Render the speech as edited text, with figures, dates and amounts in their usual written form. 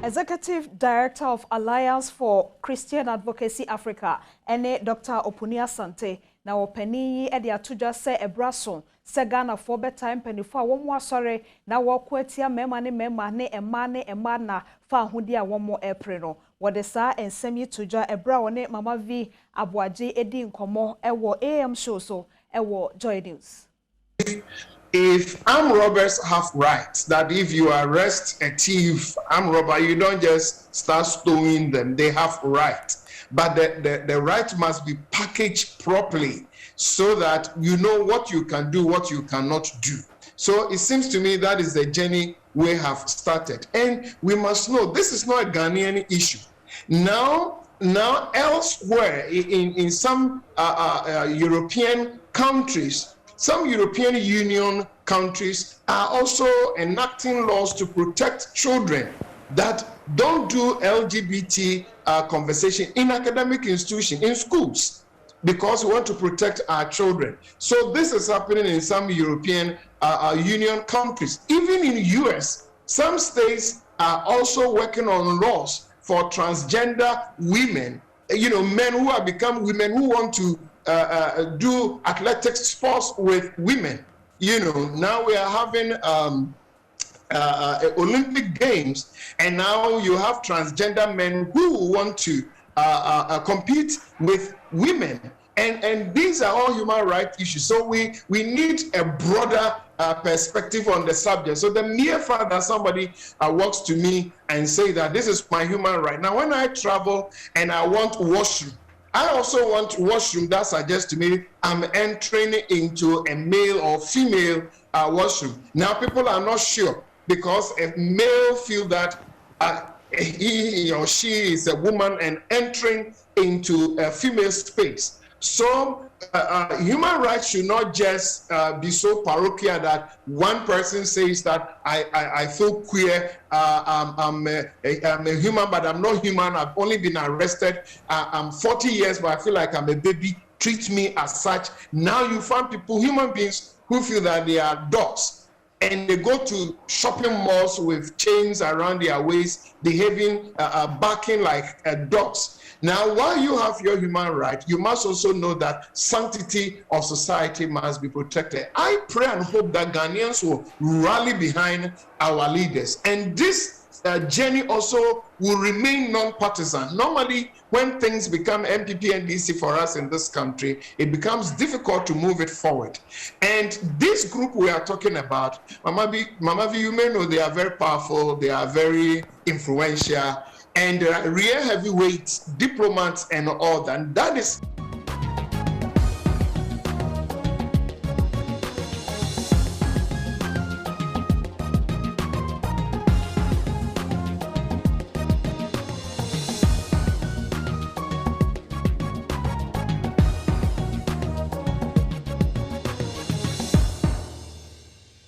Executive Director of Alliance for Christian Advocacy Africa, ene Dr. Opuni Asante, na openi edi atuja se ebraso, se Ghana for bedtime penifo a womo asore na wokwetia mema ne ema na fa ahudi a womo epre no. Wode saa ensem yi tuja ebra wone Mama V Abuaje edi nkomo ewo AM show so ewo Joy News. If armed robbers have rights, that if you arrest a thief, armed robber, you don't just start stoning them, they have rights. But the right must be packaged properly so that you know what you can do, what you cannot do. So it seems to me that is the journey we have started. And we must know this is not a Ghanaian issue. Now elsewhere in some European countries, some European Union countries are also enacting laws to protect children that don't do LGBT conversation in academic institutions, in schools, because we want to protect our children. So this is happening in some European Union countries. Even in the US, some states are also working on laws for transgender women, men who have become women who want to do athletic sports with women. Now we are having Olympic Games, and now you have transgender men who want to compete with women. And these are all human rights issues. So we need a broader perspective on the subject. So the mere fact that somebody walks to me and say that this is my human right. Now, when I travel and I want washroom, I also want washroom that suggests to me I'm entering into a male or female washroom. Now, people are not sure because a male feel that he or she is a woman and entering into a female space. So human rights should not just be so parochial that one person says that I feel queer, I'm a human, but I'm not human. I've only been arrested. I'm 40 years, but I feel like I'm a baby. Treat me as such. Now you find people, human beings, who feel that they are dogs. And they go to shopping malls with chains around their waist, behaving, barking like dogs. Now, while you have your human right, you must also know that sanctity of society must be protected. I pray and hope that Ghanaians will rally behind our leaders. And this journey also will remain non-partisan. Normally, when things become MPP and DC for us in this country, it becomes difficult to move it forward. And this group we are talking about, Mama V, you may know they are very powerful, they are very influential, and real heavyweights, diplomats, and all that. And that is